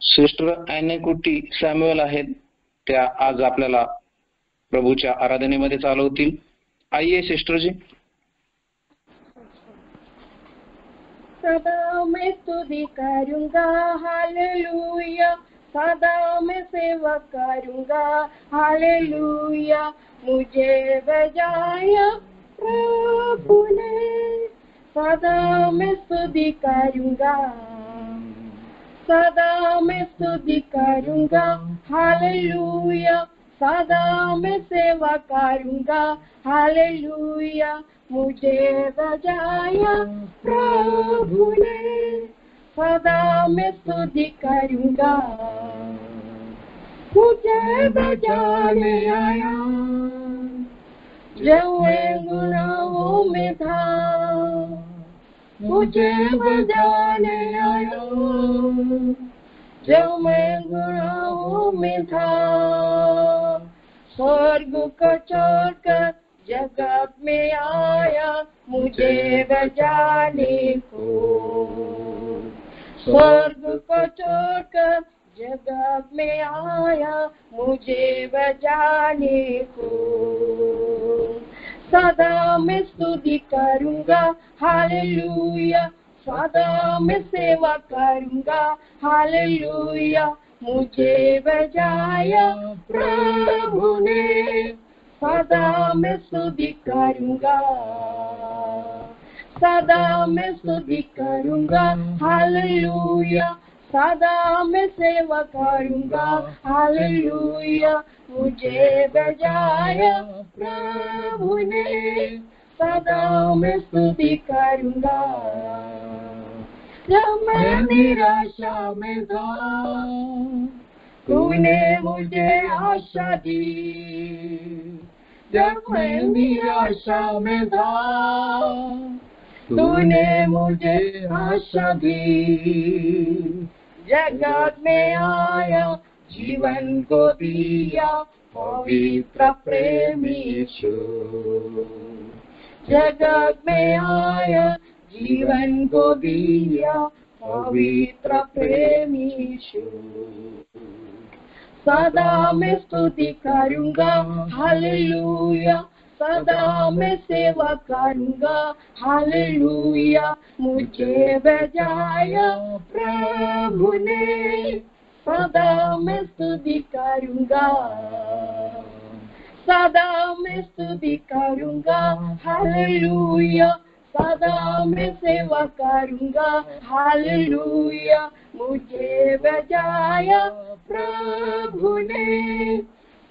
Sister ॲनेकुटी Samuel आहेत, त्या आज आपल्याला प्रभूच्या आराधनेमध्ये चालवतील. आइए सिस्टर जी. सदा मैं स्तुति करूंगा हालेलुया, सदा मैं सेवा करूंगा हालेलुया, मुझे बजाया प्रभु ने. सदा मैं स्तुति करूंगा, सदा मैं स्तुति करूंगा हालेलुया, सदा मैं सेवा करूंगा हालेलुया, मुझे बजाया प्रभु ने. सदा मैं स्तुति करूंगा, मुझे बजाने आया जब मैं गुनाहों में था, मुझे बजाने आया जब मैं गुनाहों में था. स्वर्ग को छोड़कर जगत में आया मुझे बचाने को. स्वर्ग को छोड़कर जगत में आया मुझे बचाने को. सदा मैं स्तुति करूंगा हालेलुया, सदा मैं सेवा करूंगा हालेलुया, मुझे बचाया प्रभु ने. सदा मैं स्तुति करूंगा, सदा मैं स्तुति करूंगा हालेलुया, सदा मैं सेवा करूंगा हालेलुया, मुझे बचाया प्रभु ने. सदा मैं स्तुति करूंगा. जब मैं निराशा में था तूने मुझे आशा दी. जब मैं निराशा में था तूने मुझे आशा दी. जगत में आया जीवन को दिया पवित्र प्रेम यीशु. जगत में आया जीवन को दिया पवित्र प्रेम यीशु. सदा मैं स्तुति करूंगा हालेलुया, सदा मैं सेवा करूंगा हालेलुया, मुझे बचाया प्रभु ने. सदा मैं स्तुति करूंगा, सदा मैं स्तुति करूंगा हालेलुया, सदा मैं सेवा करूंगा हालेलुया, मुझे बचाया प्रभु ने.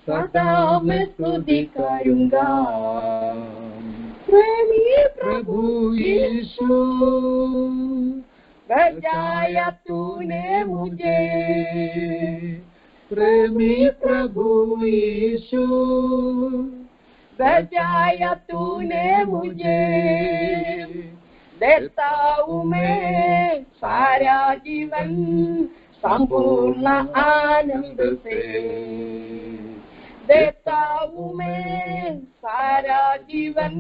सदा मैं स्तुति करूंगा. प्रेमी प्रभु यीशु, बचाया तूने मुझे. प्रेमी प्रभु यीशु, बचाया तूने मुझे. देता हूँ मैं सारा जीवन संपूर्ण आनंद से. देता हूँ मैं सारा जीवन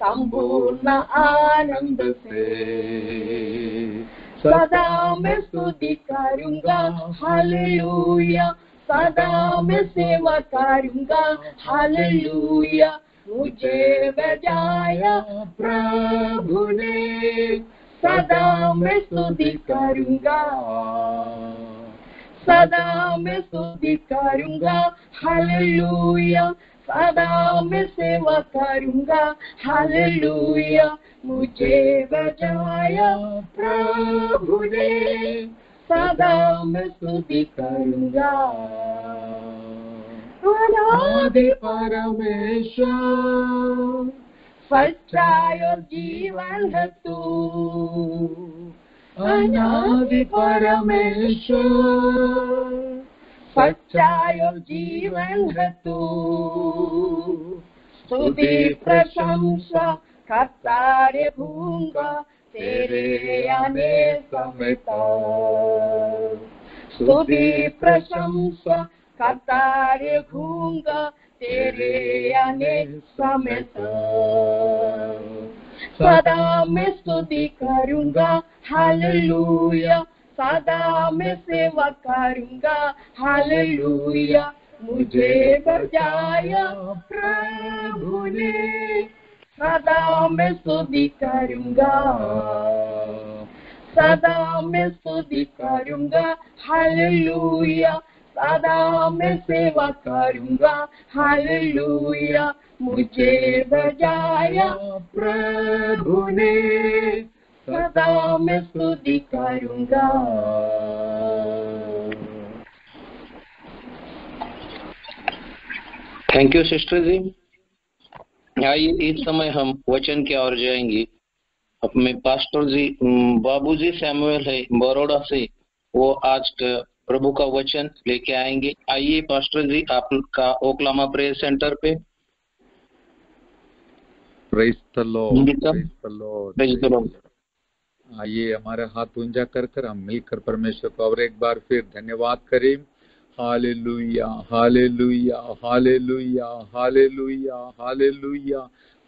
संपूर्ण आनंद से. सदा मैं स्तुति करूंगा हालेलुया, सदा मैं सेवा करूंगा हालेलुया, मुझे बचाया प्रभु ने. सदा मैं स्तुति करूंगा, सदा मैं स्तुति करूंगा हालेलुया, सदा मैं सेवा करूंगा हालेलुया, मुझे बचाया प्रभु ने. सदा मैं स्तुति करूंगा. अनादि परमेश्वर, सच्चाई और जीवन है तू. अनादि परमेश्वर, सच्चाई और जीवन है तू. स्तुति प्रशंसा करता रहूंगा तेरे आने समय तक. स्तुति प्रशंसा करता रहूंगा तेरे आने समय तक. सदा मैं स्तुति करूंगा हालेलुया, सदा मैं सेवा करूंगा। हालेलुया मुझे बचाया प्रभु ने, सदा मैं स्तुति करूंगा, सदा मैं स्तुति करूंगा। हालेलुया सदा मैं सेवा करूंगा। हालेलुया मुझे बचाया प्रभु ने, सदा मैं स्तुति करूंगा। थैंक यू सिस्टर जी। आइए इस समय हम वचन की ओर जाएंगे। अपने पास्टर जी बाबूजी सैमुअल है बड़ौदा से, वो आज प्रभु का वचन लेके आएंगे। आइए पास्टर जी आपका ओक्लामा प्रेयर सेंटर पे। Praise the Lord, praise the Lord, praise the Lord. आइए हमारे हाथ ऊंचा कर हम मिलकर परमेश्वर को और एक बार फिर धन्यवाद करें। Hallelujah hallelujah hallelujah hallelujah hallelujah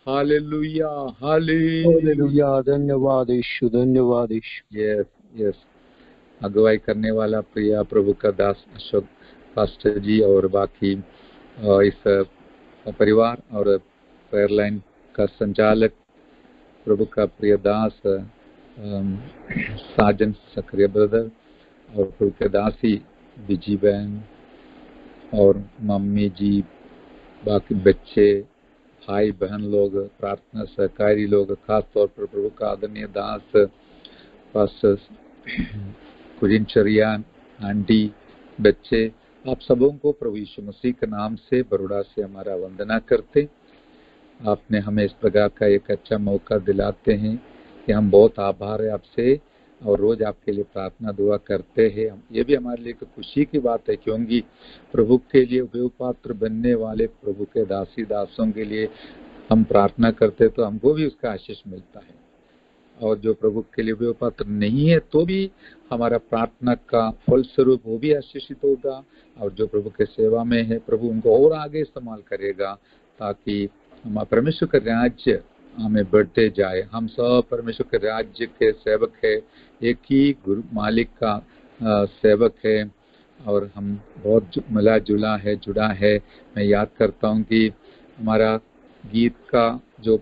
hallelujah hallelujah. धन्यवाद यीशु, धन्यवाद यीशु। Yes yes. अगुवाई करने वाला प्रिया प्रभु का दास अशोक पास्टर जी और बाकी इस परिवार और प्रेयर लाइन का संचालक प्रभु का प्रिय दास साजन सक्रिय ब्रदर और प्रभु के दासी बिजी बहन और मम्मी जी, बाकी बच्चे, भाई बहन लोग, प्रार्थना सहकारी लोग, खास तौर पर प्रभु का आदरणीय दास पास्टर कुजिनचरिया आंटी, बच्चे, आप सबों को प्रभु यीशु मसीह के नाम से बड़ौदा से हमारा वंदना करते। आपने हमें इस प्रकार का एक अच्छा मौका दिलाते हैं कि हम बहुत आभार है आपसे और रोज आपके लिए प्रार्थना दुआ करते हैं। ये भी हमारे लिए खुशी की बात है क्योंकि प्रभु के लिए उपयोगपात्र बनने वाले प्रभु के दासी दासों के लिए हम प्रार्थना करते तो हमको भी उसका आशीष मिलता है, और जो प्रभु के लिए उपयोगपात्र नहीं है तो भी हमारा प्रार्थना का फलस्वरूप वो भी आशीषित होगा, और जो प्रभु के सेवा में है प्रभु उनको और आगे इस्तेमाल करेगा ताकि हम परमेश्वर का राज्य हमें बढ़ते जाए। हम सब परमेश्वर के राज्य के सेवक है, एक ही गुरु मालिक का सेवक है और हम बहुत मिला जुला है, जुड़ा है। मैं याद करता हूँ कि हमारा गीत का जो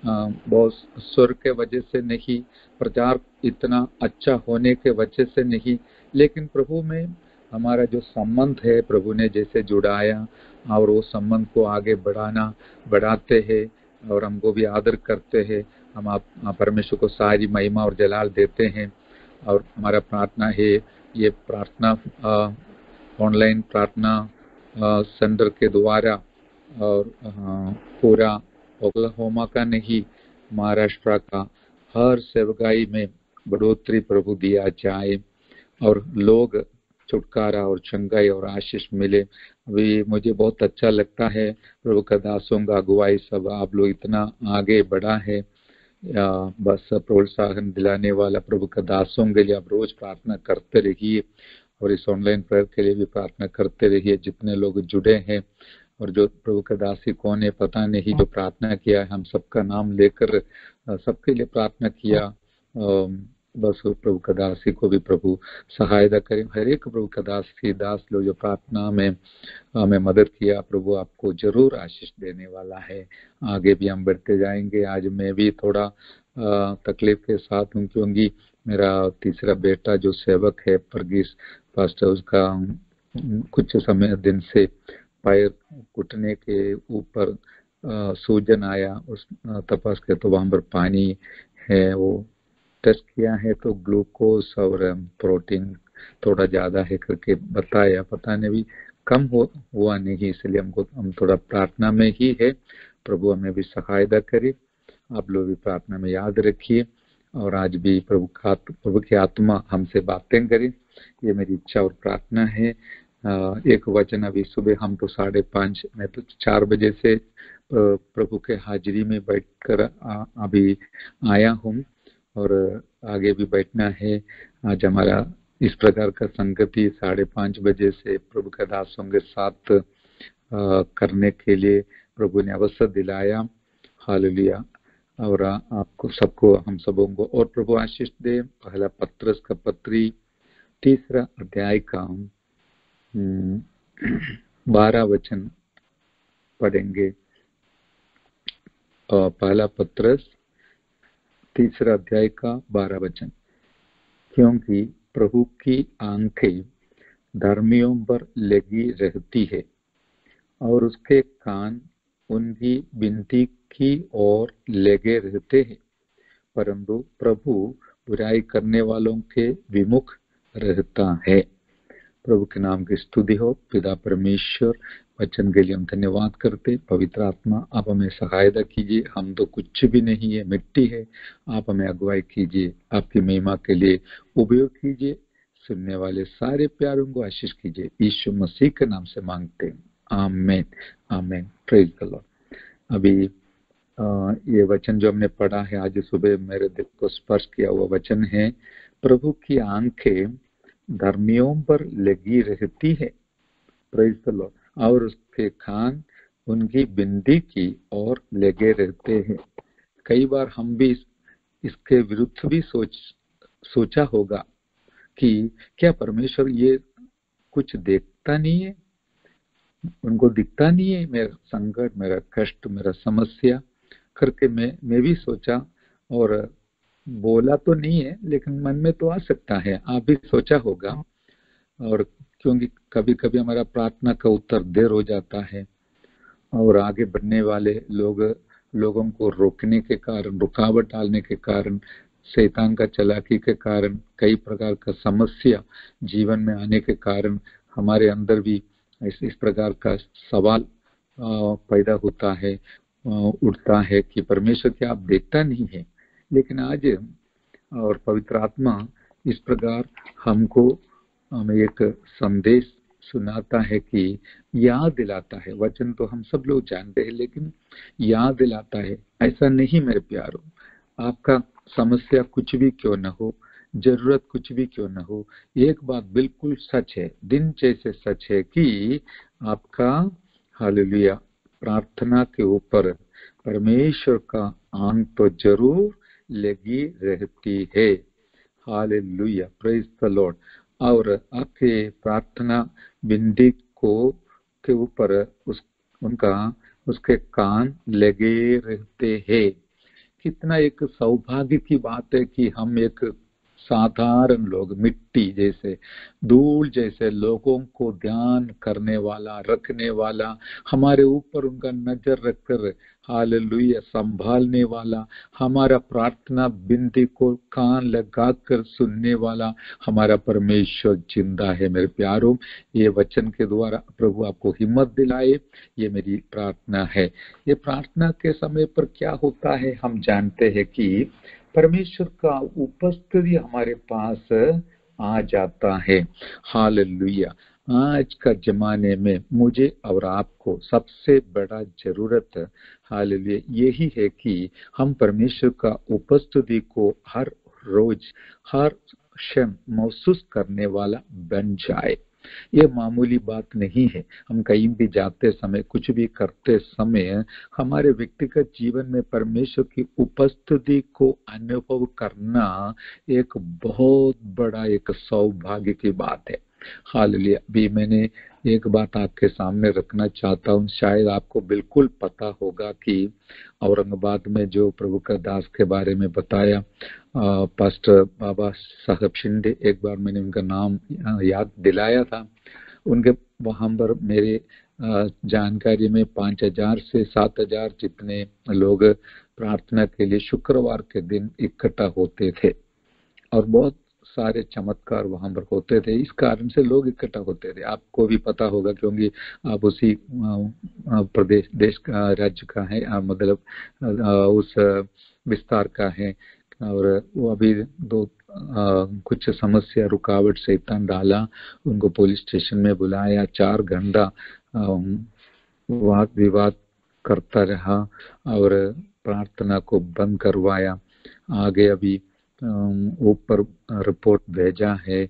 बहुत सुर के वजह से नहीं, प्रचार इतना अच्छा होने के वजह से नहीं, लेकिन प्रभु में हमारा जो संबंध है प्रभु ने जैसे जुड़ाया और वो संबंध को आगे बढ़ाते हैं और हमको भी आदर करते हैं। हम आप परमेश्वर को सारी महिमा और जलाल देते हैं। और हमारा प्रार्थना है, ये प्रार्थना ऑनलाइन प्रार्थना सेंटर के द्वारा और पूरा ओक्लाहोमा का नहीं, महाराष्ट्र का हर सेवकाई में बढ़ोतरी प्रभु दिया जाए और लोग छुटकारा और चंगाई और आशीष मिले। अभी मुझे बहुत अच्छा लगता है प्रभु का दासों का अगुवाई सब आप लोग इतना आगे बढ़ा है। बस प्रोत्साहन दिलाने वाला प्रभु का दासों के लिए आप रोज प्रार्थना करते रहिए और इस ऑनलाइन प्रेयर के लिए भी प्रार्थना करते रहिए। जितने लोग जुड़े हैं और जो प्रभु का दासी कौन है पता नहीं, जो प्रार्थना किया है हम सबका नाम लेकर सबके लिए प्रार्थना किया। बस प्रभु का दासी को भी प्रभु सहायता करें। हर एक प्रभु का दास लोग जो प्रार्थना में हमें मदद किया, प्रभु आपको जरूर आशीष देने वाला है। आगे भी हम बढ़ते जाएंगे। आज मैं भी थोड़ा तकलीफ के साथ हूँ क्योंकि मेरा तीसरा बेटा जो सेवक है परगीस पास्टर, उसका कुछ समय दिन से पैर घुटने के ऊपर सूजन आया। उस तपास के तो वहां पर पानी है, वो टेस्ट किया है तो ग्लूकोज और प्रोटीन थोड़ा ज्यादा है करके बताया, पता नहीं भी कम हुआ नहीं, इसलिए हम थोड़ा प्रार्थना में ही है। प्रभु हमें भी सहायता करे। आप लोग भी प्रार्थना में याद रखिए और आज भी प्रभु की आत्मा हमसे बातें करे, ये मेरी इच्छा और प्रार्थना है। एक वचन अभी सुबह हम तो 5:30 मैं तो 4 बजे से प्रभु के हाजिरी में बैठकर अभी आया हूँ और आगे भी बैठना है। आज हमारा इस प्रकार का संगति 5:30 बजे से प्रभु के दासों के साथ करने के लिए प्रभु ने अवसर दिलाया। हालेलुया। और आपको सबको हम सबों को और प्रभु आशीष दे। पहला पत्रस का पत्री 3 अध्याय का 12 वचन पढ़ेंगे। पहला पत्रस 3 अध्याय का 12 वचन। क्योंकि प्रभु की आंखें धर्मियों पर लगी रहती है और उसके कान उनकी विनती की ओर लगे रहते हैं, परंतु प्रभु बुराई करने वालों के विमुख रहता है। प्रभु के नाम की स्तुति हो। पिता परमेश्वर, वचन के लिए हम धन्यवाद करते। पवित्र आत्मा, आप हमें सहायता कीजिए। हम तो कुछ भी नहीं है, मिट्टी है। आप हमें अगुवाई कीजिए, आपकी महिमा के लिए उपयोग कीजिए। सुनने वाले सारे प्यारों को आशीष कीजिए। यीशु मसीह के नाम से मांगते हैं, आमीन आमीन। Praise the Lord. अभी ये वचन जो हमने पढ़ा है आज सुबह, मेरे दिल को स्पर्श किया हुआ वचन है। प्रभु की आंखें धर्मियों पर लगी रहती है, प्रेज द लॉर्ड, और उसके कान उनकी विनती की और लगे रहते हैं। कई बार हम भी इसके विरुद्ध भी सोचा होगा कि क्या परमेश्वर ये कुछ देखता नहीं है, उनको दिखता नहीं है मेरा संकट, मेरा कष्ट, मेरा समस्या करके मैं भी सोचा और बोला तो नहीं है, लेकिन मन में तो आ सकता है। आप भी सोचा होगा। और क्योंकि कभी कभी हमारा प्रार्थना का उत्तर देर हो जाता है और आगे बढ़ने वाले लोगों को रोकने के कारण, रुकावट डालने के कारण, शैतान का चालाकी के कारण, कई प्रकार का समस्या जीवन में आने के कारण हमारे अंदर भी इस प्रकार का सवाल पैदा होता है, उठता है कि परमेश्वर क्या आप देखता नहीं है। लेकिन आज और पवित्र आत्मा इस प्रकार हमको हमें एक संदेश सुनाता है कि याद दिलाता है। वचन तो हम सब लोग जानते हैं, लेकिन याद दिलाता है ऐसा नहीं मेरे प्यारों। आपका समस्या कुछ भी क्यों न हो, जरूरत कुछ भी क्यों न हो, एक बात बिल्कुल सच है, दिन जैसे सच है कि आपका हालेलुया प्रार्थना के ऊपर परमेश्वर का आंख तो जरूर लगी रहती है। Hallelujah, praise the Lord. और आपके प्रार्थना विनती के ऊपर उसके कान लगे रहते हैं। कितना एक सौभाग्य की बात है कि हम एक साधारण लोग, मिट्टी जैसे, धूल जैसे लोगों को ध्यान करने वाला, रखने वाला, हमारे ऊपर उनका नजर रखकर हालेलुया संभालने वाला, हमारा प्रार्थना विनती को कान लगाकर सुनने वाला हमारा परमेश्वर जिंदा है। मेरे प्यारों, ये वचन के द्वारा प्रभु आपको हिम्मत दिलाए, ये मेरी प्रार्थना है। ये प्रार्थना के समय पर क्या होता है, हम जानते हैं कि परमेश्वर का उपस्थिति हमारे पास आ जाता है। हालेलुया। आज का जमाने में मुझे और आपको सबसे बड़ा जरूरत हालेलुया यही है कि हम परमेश्वर का उपस्थिति को हर रोज, हर क्षण महसूस करने वाला बन जाए। ये मामूली बात नहीं है। हम कहीं भी जाते समय, कुछ भी करते समय हमारे व्यक्तिगत जीवन में परमेश्वर की उपस्थिति को अनुभव करना एक बहुत बड़ा एक सौभाग्य की बात है। हालेलुया। भी मैंने एक बात आपके सामने रखना चाहता हूँ। शायद आपको बिल्कुल पता होगा कि औरंगाबाद में जो प्रभु का दास के बारे में बताया, पास्टर बाबा साहब शिंदे, एक बार मैंने उनका नाम याद दिलाया था। उनके वहां पर मेरे जानकारी में 5000 से 7000 जितने लोग प्रार्थना के लिए शुक्रवार के दिन इकट्ठा होते थे और बहुत सारे चमत्कार वहां पर होते थे। इस कारण से लोग इकट्ठा होते थे। आपको भी पता होगा क्योंकि आप उसी प्रदेश, देश का, राज्य का है, मतलब उस विस्तार का है। और वो अभी कुछ समस्या, रुकावट शैतान डाला, उनको पुलिस स्टेशन में बुलाया, 4 घंटा वाद विवाद करता रहा और प्रार्थना को बंद करवाया। आगे अभी ऊपर रिपोर्ट भेजा है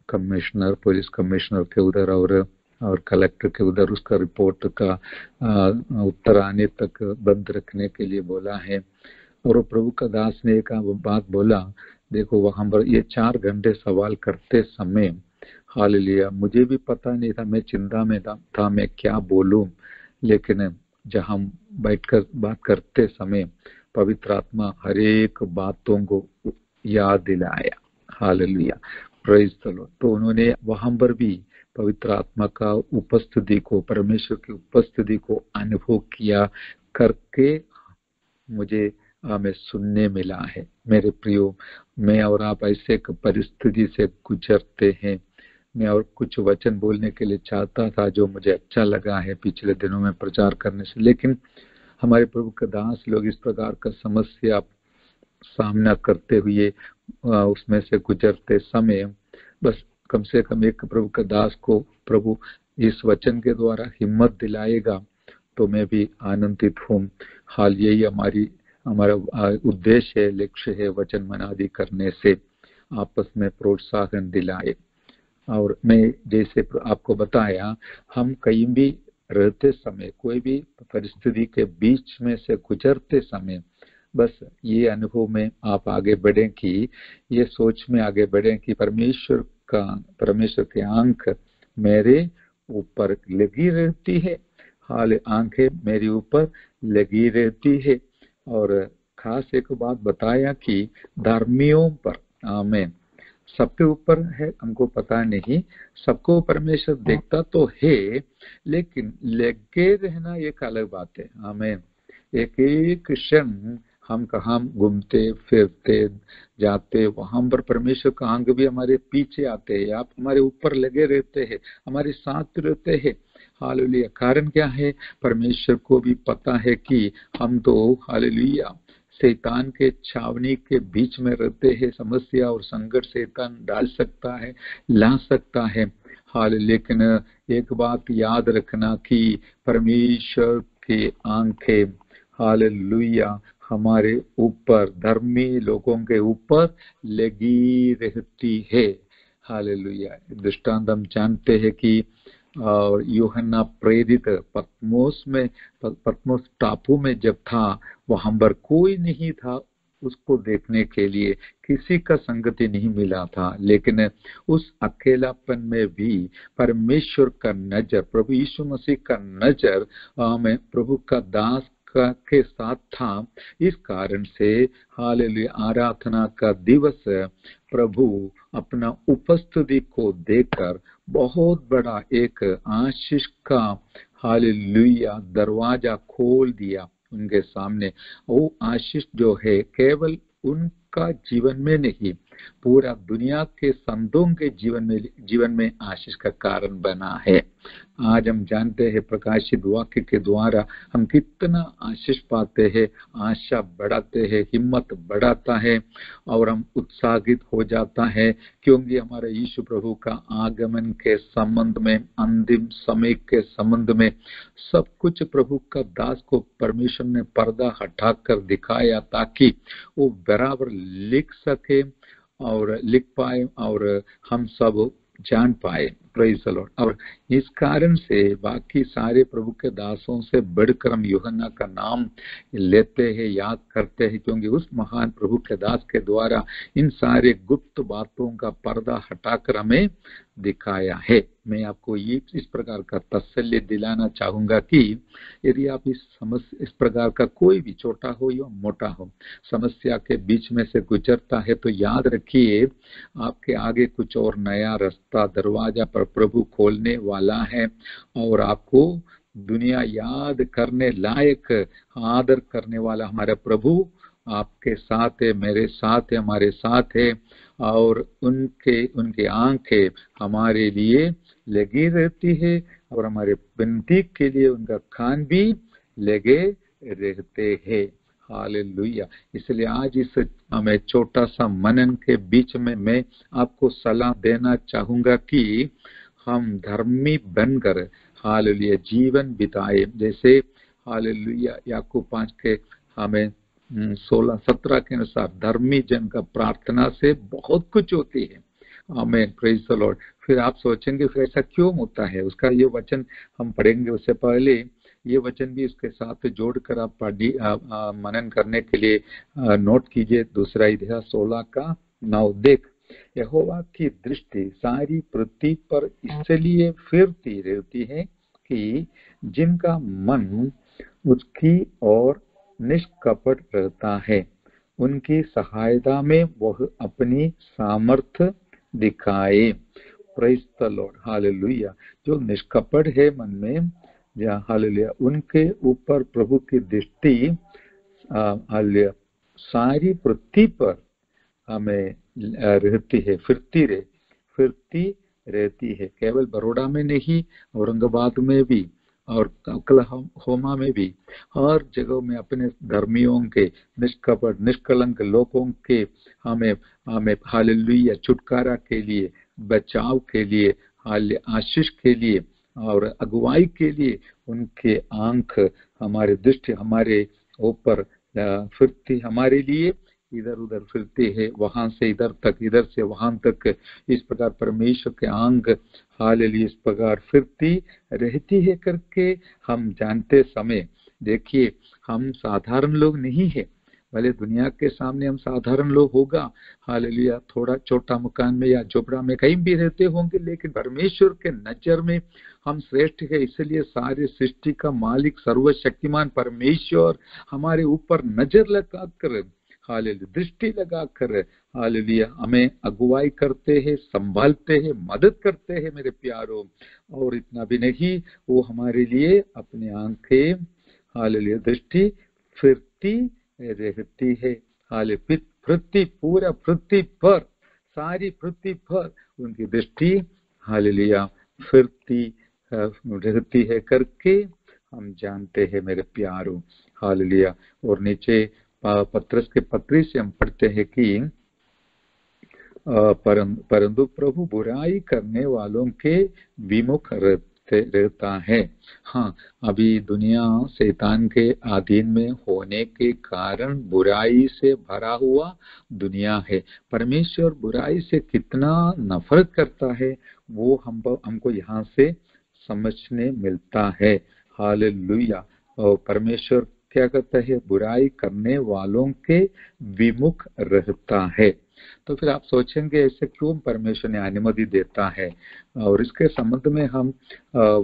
कमिश्नर, पुलिस कमिश्नर के उधर और कलेक्टर के उधर, उसका रिपोर्ट का उत्तर आने तक बंद रखने के लिए बोला है। और प्रभु का दास ने एक बात बोला, देखो वहां पर ये 4 घंटे सवाल करते समय, हालेलुया, मुझे भी पता नहीं था, मैं चिंता में था मैं क्या बोलूं, लेकिन जहां बैठकर बात करते समय पवित्र आत्मा हर एक बातों को याद दिलाया। Hallelujah, praise the Lord. तो उन्होंने वहां पर भी पवित्र आत्मा का उपस्थिति को, परमेश्वर की उपस्थिति को अनुभव किया करके मुझे हमें सुनने मिला है। मेरे प्रियो, मैं और आप ऐसे एक परिस्थिति से गुजरते हैं। मैं और कुछ वचन बोलने के लिए चाहता था जो मुझे अच्छा लगा है पिछले दिनों में प्रचार करने से, लेकिन हमारे प्रभु के दास लोग इस प्रकार का समस्या सामना करते हुए उसमें से गुजरते समय बस कम से कम एक प्रभु के दास को प्रभु इस वचन के द्वारा हिम्मत दिलाएगा तो मैं भी आनंदित हूँ। हाल यही हमारा उद्देश्य है, लक्ष्य है, वचन मनादी करने से आपस में प्रोत्साहन दिलाए। और मैं जैसे आपको बताया, हम कहीं भी रहते समय, कोई भी परिस्थिति के बीच में से गुजरते समय बस ये अनुभव में आप आगे बढ़ें कि ये सोच में आगे बढ़ें कि परमेश्वर की आंख मेरे ऊपर लगी रहती है। हाल आंखें मेरे ऊपर लगी रहती है। और खास एक बात बताया कि धर्मियों पर, आमीन, सबके ऊपर है, हमको पता नहीं, सबको परमेश्वर देखता तो है, लेकिन लगे रहना एक अलग बात है। आमीन। एक एक क्षण हम कहाँ घूमते फिरते जाते, वहां पर परमेश्वर का आंख भी हमारे पीछे आते हैं, आप हमारे ऊपर लगे रहते हैं, हमारे साथ रहते हैं। हालेलुया। कारण क्या है? परमेश्वर को भी पता है कि हम तो हालेलुया शैतान के छावनी के बीच में रहते हैं। समस्या और संकट शैतान डाल सकता है, ला सकता है। हाल लेकिन एक बात याद रखना कि परमेश्वर की आंखें हालेलुया हमारे ऊपर, धर्मी लोगों के ऊपर लगी रहती है। हालेलुया। दृष्टांत हम जानते हैं कि और यूहन्ना प्रेरित पत्मोस टापू में जब था, वहां पर कोई नहीं था उसको देखने के लिए, किसी का संगति नहीं मिला था, लेकिन उस अकेलापन में भी परमेश्वर का नजर, प्रभु यीशु मसीह का नजर में प्रभु का दास के साथ था। इस कारण से हालेलुया आराधना का दिवस प्रभु अपना उपस्थिति को देखकर बहुत बड़ा एक आशीष का हालेलुया दरवाजा खोल दिया उनके सामने। वो आशीष जो है केवल उनका जीवन में नहीं, पूरा दुनिया के संतों के जीवन में आशीष का कारण बना है। आज हम जानते हैं प्रकाशित वाक्य के द्वारा हम कितना आशीष पाते हैं, आशा बढ़ाते हैं, हिम्मत बढ़ाता है और हम उत्साहित हो जाता है, क्योंकि हमारे यीशु प्रभु का आगमन के संबंध में, अंतिम समय के संबंध में सब कुछ प्रभु का दास को परमेश्वर ने पर्दा हटाकर दिखाया ताकि वो बराबर लिख सके और लिख पाए और हम सब जान पाए। Praise the Lord. और इस कारण से बाकी सारे प्रभु के दासों से बढ़कर हम यूहन्ना का नाम लेते हैं, याद करते हैं, क्योंकि उस महान प्रभु के दास के द्वारा इन सारे गुप्त बातों का पर्दा हटाकर हमें दिखाया है। मैं आपको ये इस प्रकार का तसल्ली दिलाना चाहूंगा कि यदि आप इस प्रकार का कोई भी छोटा हो या मोटा हो समस्या के बीच में से गुजरता है, तो याद रखिए आपके आगे कुछ और नया रास्ता, दरवाजा पर प्रभु खोलने वाला है और आपको दुनिया याद करने लायक, आदर करने वाला हमारा प्रभु आपके साथ है, मेरे साथ है, हमारे साथ है और उनके आंखें हमारे लिए लगी रहती है और हमारे विनती के लिए उनका कान भी लगे रहते हैं। हालेलुया। इसलिए आज इस हमें छोटा सा मनन के बीच में मैं आपको सलाह देना चाहूंगा कि हम धर्मी बनकर हालेलुया जीवन बिताए। जैसे हालेलुया याकूब 5 के हमें 16-17 के अनुसार धर्मी जन का प्रार्थना से बहुत कुछ होती है। आमीन। Praise the Lord. फिर आप सोचेंगे फिर ऐसा क्यों होता है, उसका ये वचन हम पढ़ेंगे। उससे पहले ये वचन भी इसके साथ जोड़कर आप मनन करने के लिए नोट कीजिए। दूसरा इतिहास 16 का 9 देख, यहोवा की दृष्टि सारी पृथ्वी पर इसलिए फिरती रहती है कि जिनका मन उसकी ओर निष्कपट रहता है, उनकी सहायता में वह अपनी सामर्थ्य दिखाए। Praise the Lord, hallelujah. जो निष्कपट है मन में, हालेलुया, उनके ऊपर प्रभु की दृष्टि हालेलुया सारी पृथ्वी पर हमें रहती है, फिरती रहती है। केवल बड़ौदा में नहीं, औरंगाबाद में भी और ओक्लाहोमा में भी, हर जगह में अपने धर्मियों के, निष्कपट निष्कलंक लोगों के हमें हालेलुया छुटकारा के लिए, बचाव के लिए, आशीष के लिए और अगुवाई के लिए उनके आंख, हमारे दृष्टि हमारे ऊपर फिरती, हमारे लिए इधर उधर फिरते है, वहां से इधर तक, इधर से वहां तक। इस प्रकार परमेश्वर के आंख हालेलुया इस प्रकार फिरती रहती है करके हम जानते समय, देखिए हम साधारण लोग नहीं है। भले दुनिया के सामने हम साधारण लोग होगा, हालेलुया, थोड़ा छोटा मकान में या झोपड़ा में कहीं भी रहते होंगे, लेकिन परमेश्वर के नजर में हम श्रेष्ठ है। इसलिए सारे सृष्टि का मालिक सर्वशक्तिमान परमेश्वर हमारे ऊपर नजर लगाकर, हालेलुया दृष्टि लगाकर, हालेलुया हमें अगुवाई करते हैं, संभालते हैं, मदद करते हैं मेरे प्यारों। और इतना भी नहीं, वो हमारे लिए अपनी आंखें, हालेलुया दृष्टि फिरती रहती है। हालेलुया पृथ्वी, पूरा पृथ्वी पर, सारी पृथ्वी पर उनकी दृष्टि हालेलुया फिरती रहती है करके हम जानते हैं मेरे प्यारों, हालेलुया। और नीचे पत्रस के पत्री से हम पढ़ते हैं कि परंतु प्रभु बुराई करने वालों के विमुख रहता है। हाँ, अभी दुनिया शैतान के अधीन में होने के कारण बुराई से भरा हुआ दुनिया है। परमेश्वर बुराई से कितना नफरत करता है वो हमको यहाँ से समझने मिलता है। हालेलुया। और परमेश्वर क्या कहता है? बुराई करने वालों के विमुख रहता है। तो फिर आप सोचेंगे ऐसे क्यों परमेश्वर ने अनुमति देता है? और इसके संबंध में हम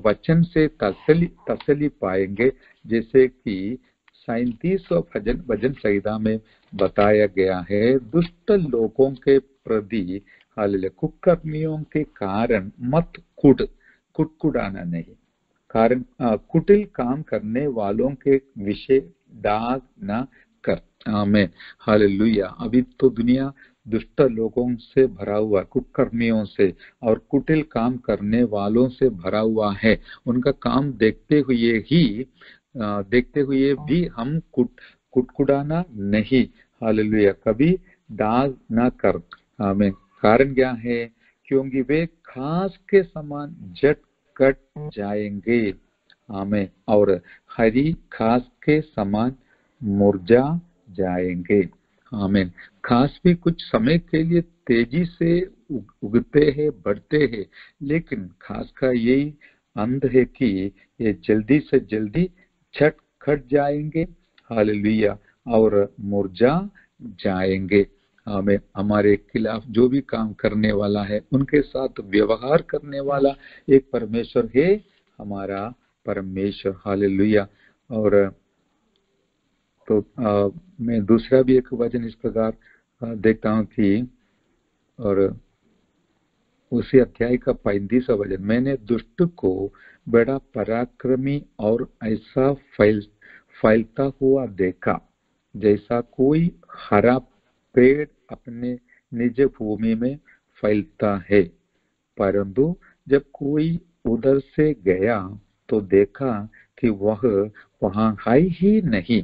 वचन से तसल्ली पाएंगे, जैसे कि 37 भजन संहिता में बताया गया है, दुष्ट लोगों के प्रति हालेलुया कुकर्मियों के कारण मत कुटकुटाना नहीं, कारण कुटिल काम करने वालों के विषय दाग न कर। आमीन, हालेलुया। अभी तो दुनिया दुष्ट लोगों से भरा हुआ, कुकर्मियों से और कुटिल काम करने वालों से भरा हुआ है। उनका काम देखते हुए भी हम कुटकुटाना नहीं, हालेलुया, कभी दाग न कर। आमीन। कारण क्या है? क्योंकि वे घास के समान झट कट जाएंगे। आमीन। और हरी घास के समान मुरझा जाएंगे। आमीन। घास भी कुछ समय के लिए तेजी से उगते हैं, बढ़ते हैं, लेकिन घास का यही अंत है कि ये जल्दी से जल्दी झट कट जाएंगे, हालेलुया, और मुरझा जाएंगे। हमें हमारे खिलाफ जो भी काम करने वाला है, उनके साथ व्यवहार करने वाला एक परमेश्वर है, हमारा परमेश्वर, हालेलुया। और तो मैं दूसरा भी एक वचन इस प्रकार देखता हूँ कि, और उसी अध्याय का 35वां वचन, मैंने दुष्ट को बड़ा पराक्रमी और ऐसा फैलता हुआ देखा, जैसा कोई हरा पेड़ अपने निज भूमि में फैलता है। परंतु जब कोई उधर से गया तो देखा कि वह वहां है ही नहीं,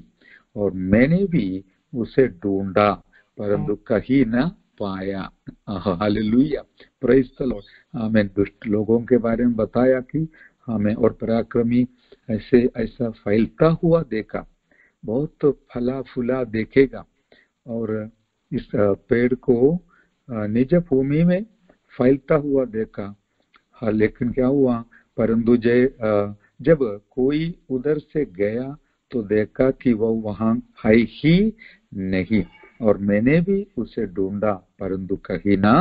और मैंने भी उसे ढूंढा परंतु कहीं न पाया। Hallelujah, praise the Lord. आमीन। दुष्ट लोगों के बारे में बताया कि हमें और पराक्रमी ऐसा फैलता हुआ देखा, बहुत फला फूला देखेगा, और इस पेड़ को निज भूमि में फैलता हुआ देखा। हाँ, लेकिन क्या हुआ? परंतु जब कोई उधर से गया तो देखा कि वह वहां है ही नहीं। और मैंने भी उसे ढूंढा परंतु कहीं ना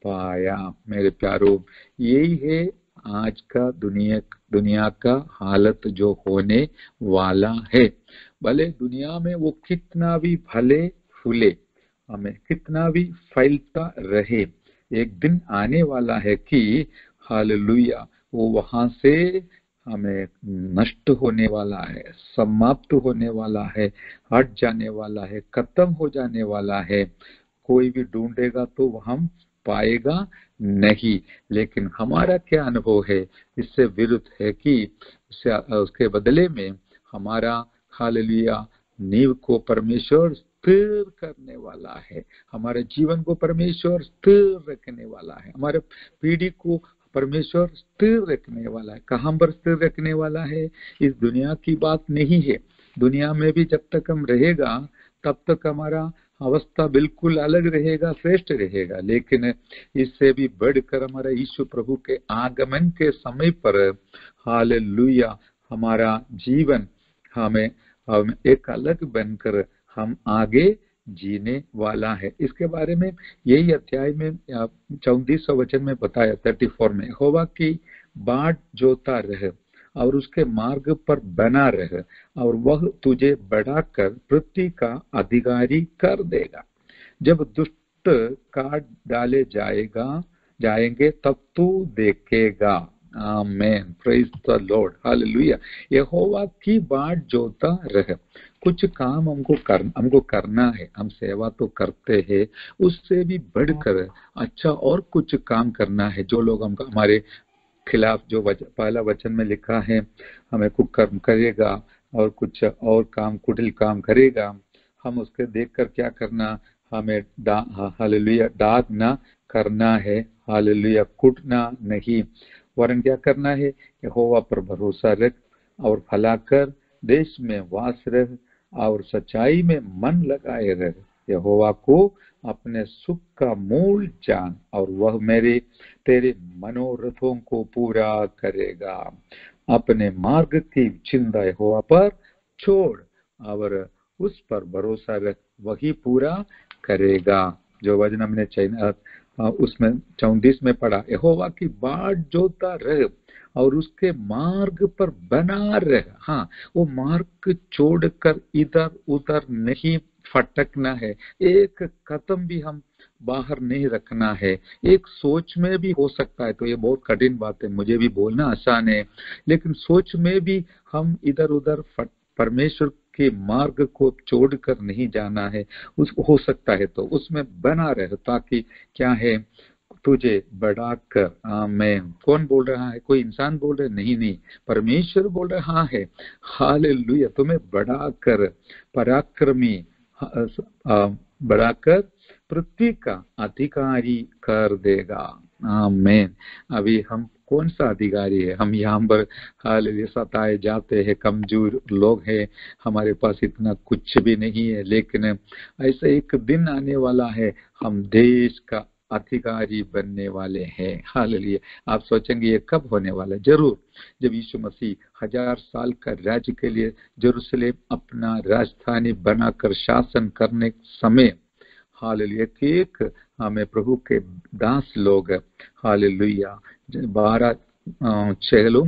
पाया। मेरे प्यारों, यही है आज का दुनिया का हालत जो होने वाला है। भले दुनिया में वो कितना भी भले फूले, हमें कितना भी फैलता रहे, एक दिन आने वाला है कि हालेलुया वो वहां से हमें नष्ट होने वाला है, समाप्त होने वाला है, हट जाने वाला है, खत्म हो जाने वाला है। कोई भी ढूंढेगा तो हम पाएगा नहीं। लेकिन हमारा क्या अनुभव है, इससे विरुद्ध है कि उसके बदले में हमारा हालेलुया नींव को परमेश्वर स्थिर करने वाला है, हमारे जीवन को परमेश्वर स्थिर रखने वाला है, हमारे पीढ़ी को परमेश्वर स्थिर रखने वाला है। कहां पर स्थिर रखने वाला है? इस दुनिया की बात नहीं है। दुनिया में भी जब तक हम रहेगा तब तक हमारा अवस्था बिल्कुल अलग रहेगा, श्रेष्ठ रहेगा। लेकिन इससे भी बढ़कर हमारा यीशु प्रभु के आगमन के समय पर हालेलुया हमारा जीवन हमें एक अलग बनकर हम आगे जीने वाला है। इसके बारे में यही अध्याय में 34 वचन में बताया 34 में, यहोवा की बाट जोता रह और उसके मार्ग पर बना रह और वह तुझे बढ़ाकर पृथ्वी का अधिकारी कर देगा। जब दुष्ट काट डाले जाएंगे तब तू देखेगा। आमेन, प्रेज द लॉर्ड, हालेलुया। यहोवा की बाट जोता रह। कुछ काम हमको करना है, हम सेवा तो करते हैं, उससे भी बढ़कर अच्छा और कुछ काम करना है। जो लोग हमारे खिलाफ, जो पहला वचन में लिखा है, हमें कुकर्म करेगा और कुछ और काम, कुटिल काम करेगा, हम उसके देखकर क्या करना, हमें हालेलुया दाग ना करना है, हालेलुया कुटना नहीं, वरन क्या करना है, यहोवा पर भरोसा रख और भला कर, देश में वास रह और सच्चाई में मन लगाए रह। यहोवा को अपने सुख का मूल जान और वह तेरे मनोरथों को पूरा करेगा। अपने मार्ग की चिंता यहोवा पर छोड़ और उस पर भरोसा रख, वही पूरा करेगा। जो वचन हमने उसमें 34 में पढ़ा, यहोवा की बाट जोता रह और उसके मार्ग पर बना रह। हाँ, वो मार्ग छोड़कर इधर उधर नहीं फटकना है, एक कदम भी हम बाहर नहीं रखना है। एक सोच में भी हो सकता है, तो ये बहुत कठिन बात है, मुझे भी बोलना आसान है, लेकिन सोच में भी हम इधर उधर परमेश्वर के मार्ग को छोड़कर नहीं जाना है। हो सकता है तो उसमें बना रहे, ताकि क्या है, तुझे बढ़ाकर। आमीन। कौन बोल रहा है? कोई इंसान बोल रहा है? नहीं, परमेश्वर बोल रहा है। हालेलुया, तुम्हें बढ़ाकर पराक्रमी बढ़ाकर पृथ्वी का अधिकारी कर देगा। आमीन। अभी हम कौन सा अधिकारी है? हम यहाँ पर हालेलुया सताए जाते हैं, कमजोर लोग हैं, हमारे पास इतना कुछ भी नहीं है, लेकिन ऐसा एक दिन आने वाला है, हम देश का अधिकारी बनने वाले हैं। हालेलुया। आप सोचेंगे ये कब होने वाला है? जरूर, जब यीशु मसीह 1000 साल का राज्य के लिए यरूशलेम अपना राजधानी बनाकर शासन करने समय, हालेलुया, एक हमें प्रभु के दास लोग, हालेलुया, 12 चेलों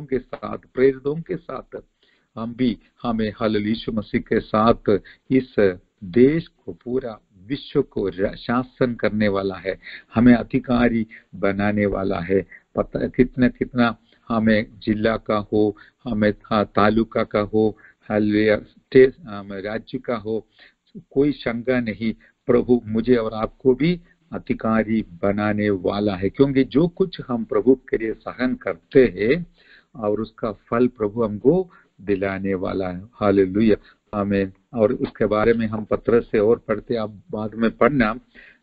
के साथ, प्रेरितों के साथ हमें हालेलुया यीशु मसीह के साथ इस देश को, पूरा विश्व को शासन करने वाला है, हमें अधिकारी बनाने वाला है। पता कितना हमें जिला का हो, हमें तालुका का हो, हालेलुया राज्य का हो, कोई शंका नहीं, प्रभु मुझे और आपको भी अधिकारी बनाने वाला है। क्योंकि जो कुछ हम प्रभु के लिए सहन करते हैं और उसका फल प्रभु हमको दिलाने वाला है। हालेलुया, आमीन। और उसके बारे में हम पत्रस से और पढ़ते, आप बाद में पढ़ना,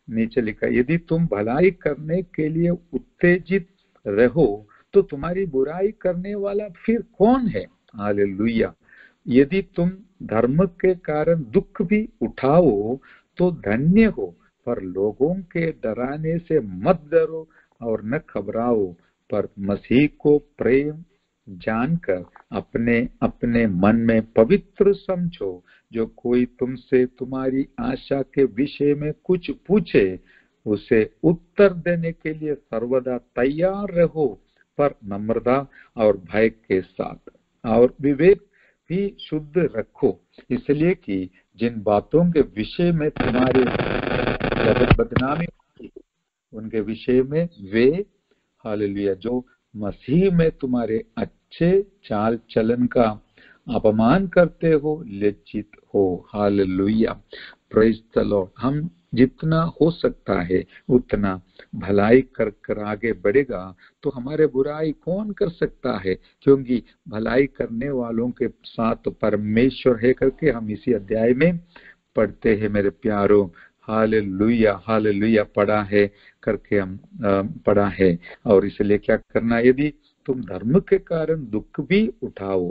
नीचे लिखा, यदि तुम भलाई करने के लिए उत्तेजित रहो तो तुम्हारी बुराई करने वाला फिर कौन है? हालेलुया। यदि तुम धर्म के कारण दुख भी उठाओ तो धन्य हो, पर लोगों के डराने से मत डरो और न घबराओ, पर मसीह को प्रेम जानकर अपने अपने मन में पवित्र समझो। जो कोई तुमसे तुम्हारी आशा के विषय में कुछ पूछे उसे उत्तर देने के लिए सर्वदा तैयार रहो, पर नम्रता और भय के साथ, और विवेक भी शुद्ध रखो, इसलिए कि जिन बातों के विषय में तुम्हारे बदनामी उनके विषय में वे हालेलुया जो मसीह में तुम्हारे अच्छे चाल चलन का अपमान करते हो लज्जित हो। Hallelujah, praise the Lord. हम जितना हो सकता है उतना भलाई कर कर आगे बढ़ेगा तो हमारे बुराई कौन कर सकता है, क्योंकि भलाई करने वालों के साथ परमेश्वर है करके हम इसी अध्याय में पढ़ते हैं मेरे प्यारों। हालेलुया हालेलुया पढ़ा है करके हम पढ़ा है। और इसलिए क्या करना, यदि तुम धर्म के कारण दुख भी उठाओ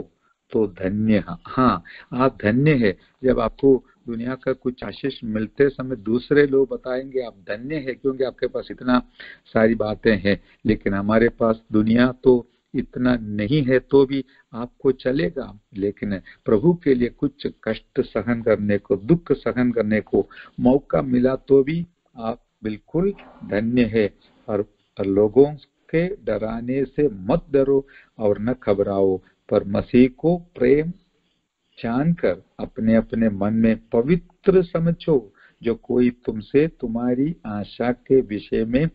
तो धन्य। हाँ, आप धन्य है। जब आपको दुनिया का कुछ आशीष मिलते समय दूसरे लोग बताएंगे आप धन्य है, क्योंकि आपके पास इतना सारी बातें हैं। लेकिन हमारे पास दुनिया तो इतना नहीं है तो भी आपको चलेगा, लेकिन प्रभु के लिए कुछ कष्ट सहन करने को, दुख सहन करने को मौका मिला तो भी आप बिल्कुल धन्य है। और लोगों के डराने से मत डरो और न घबराओ, पर मसीह को प्रेम जानकर अपने अपने मन में पवित्र समझो। जो कोई तुमसे तुम्हारी आशा के विषय में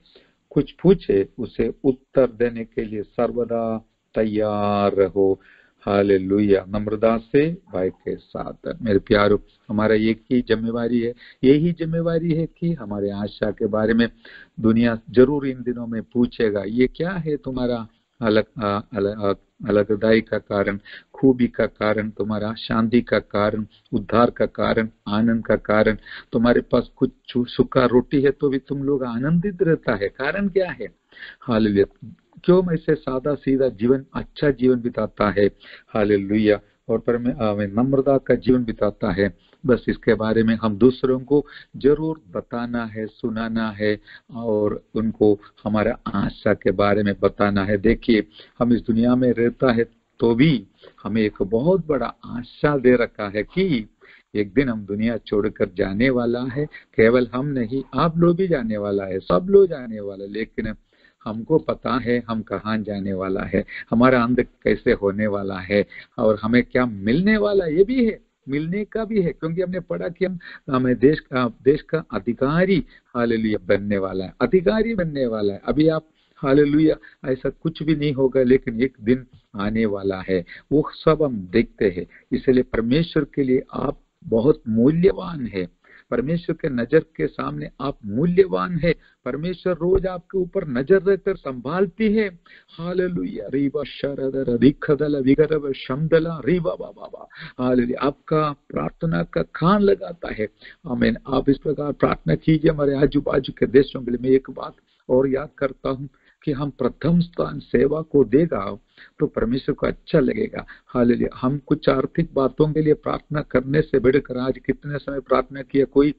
कुछ पूछे उसे उत्तर देने के लिए सर्वदा तैयार रहो। हालेलुया, नम्रता से भाई के साथ। मेरे प्यारों, हमारा एक ही जिम्मेवारी है, यही जिम्मेवारी है कि हमारे आशा के बारे में दुनिया जरूर इन दिनों में पूछेगा, ये क्या है तुम्हारा अलगदाई का कारण, खूबी का कारण, तुम्हारा शांति का कारण, उद्धार का कारण, आनंद का कारण। तुम्हारे पास कुछ सूखा रोटी है तो भी तुम लोग आनंदित रहता है, कारण क्या है? हालेलुया, क्यों ऐसे सादा सीधा जीवन, अच्छा जीवन बिताता है? हालेलुया, और नम्रता का जीवन बिताता है। बस इसके बारे में हम दूसरों को जरूर बताना है, सुनाना है, और उनको हमारा आशा के बारे में बताना है। देखिए, हम इस दुनिया में रहता है तो भी हमें एक बहुत बड़ा आशा दे रखा है कि एक दिन हम दुनिया छोड़कर जाने वाला है। केवल हम नहीं, आप लोग भी जाने वाला है, सब लोग जाने वाला। लेकिन हमको पता है हम कहाँ जाने वाला है, हमारा अंत कैसे होने वाला है, और हमें क्या मिलने वाला, ये भी है, मिलने का भी है, क्योंकि हमने पढ़ा कि हमें देश का अधिकारी हालेलुया बनने वाला है, अधिकारी बनने वाला है। अभी आप हालेलुया ऐसा कुछ भी नहीं होगा, लेकिन एक दिन आने वाला है, वो सब हम देखते हैं। इसलिए परमेश्वर के लिए आप बहुत मूल्यवान है, परमेश्वर के नजर के सामने आप मूल्यवान है। परमेश्वर रोज आपके ऊपर नजर रहकर संभालती है। हालेलुया, रीवा शरदर रिखदल विगरव शमदला रीवा बाबा। हालेलुया, आपका प्रार्थना का कान लगाता है। आमीन। आप इस प्रकार प्रार्थना कीजिए हमारे आजू बाजू के देशों के लिए। मैं एक बात और याद करता हूँ कि हम प्रथम स्थान सेवा को देगा तो परमेश्वर को अच्छा लगेगा। हालेलुया, हम कुछ आर्थिक बातों के लिए प्रार्थना करने से बढ़कर आज कितने समय प्रार्थना किया, कोई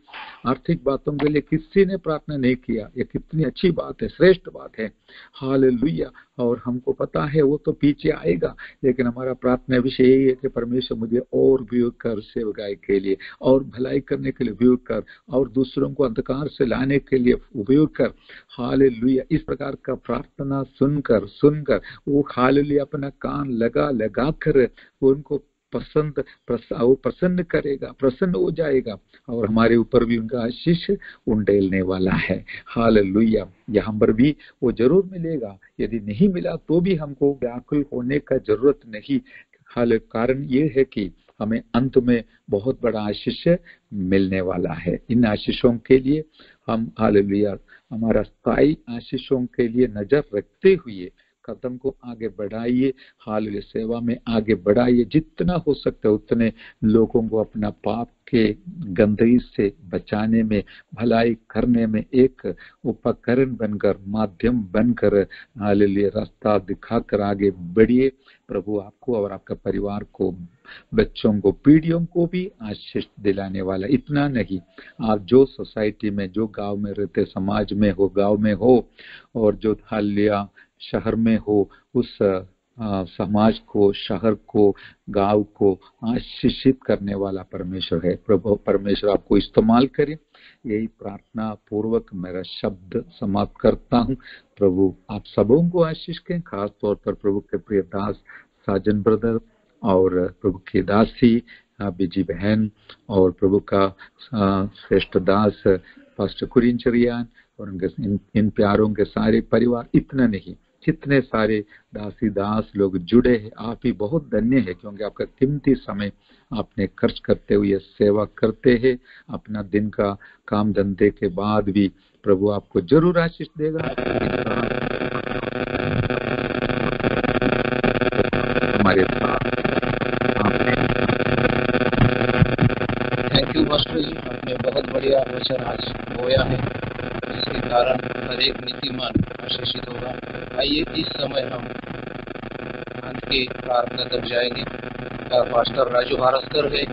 आर्थिक बातों के लिए किसी ने प्रार्थना नहीं किया। ये कितनी अच्छी बात है, श्रेष्ठ बात है। हालेलुया, और हमको पता है वो तो पीछे आएगा, लेकिन हमारा प्रार्थना विषय यही है कि परमेश्वर मुझे और उपयोग कर सेवकाई के लिए, और भलाई करने के लिए उपयोग कर, और दूसरों को अंधकार से लाने के लिए उपयोग कर। हालेलुया, इस प्रकार का प्रार्थना सुनकर वो हालेलुया अपना कान लगा कर उनको प्रसन्न करेगा, प्रसन्न हो जाएगा, और हमारे ऊपर भी उनका आशीष उंडेलने वाला है। हालेलुया, यहाँ पर भी वो जरूर मिलेगा, यदि नहीं मिला तो भी हमको व्याकुल होने का जरूरत नहीं। हाल कारण ये है कि हमें अंत में बहुत बड़ा आशीष मिलने वाला है। इन आशीषों के लिए हम हालेलुया हमारा स्थायी आशीषों के लिए नजर रखते हुए कदम को आगे बढ़ाइए। हालेलुया, सेवा में आगे बढ़ाइए, जितना हो सकता है उतने लोगों को अपना पाप के गंदगी से बचाने में, भलाई करने में एक उपकरण बनकर, माध्यम बनकर हालेलुया रास्ता दिखाकर आगे बढ़िए। प्रभु आपको और आपका परिवार को, बच्चों को, पीढ़ियों को भी आशीष दिलाने वाला। इतना नहीं, आप जो सोसाइटी में, जो गांव में रहते, समाज में हो, गांव में हो, और जो हालेलुया शहर में हो, उस समाज को, शहर को, गांव को आशीषित करने वाला परमेश्वर है। प्रभु परमेश्वर आपको इस्तेमाल करे, यही प्रार्थना पूर्वक मेरा शब्द समाप्त करता हूँ। प्रभु आप सबों को आशीष करें, खास तौर पर प्रभु के प्रिय दास साजन ब्रदर और प्रभु की दासी बीजी बहन और प्रभु का श्रेष्ठ दास पास्टर कुरिन चरियान और उनके इन प्यारों के सारे परिवार। इतना नहीं, जितने सारे दासी दास लोग जुड़े हैं, आप ही बहुत धन्य है, क्योंकि आपका कीमती समय आपने खर्च करते हुए सेवा करते हैं। अपना दिन का काम धंधे के बाद भी प्रभु आपको जरूर आशीष देगा। हमारे साथ थैंक यू मास्टर जी, आपने बहुत बढ़िया वचन आज बोया है, जिसके कारण हर एक नीतिमान आशीषित होगा। आइए इस समय हम अंत की प्रार्थना तक जाएंगे। पास्टर राजू हारस्कर है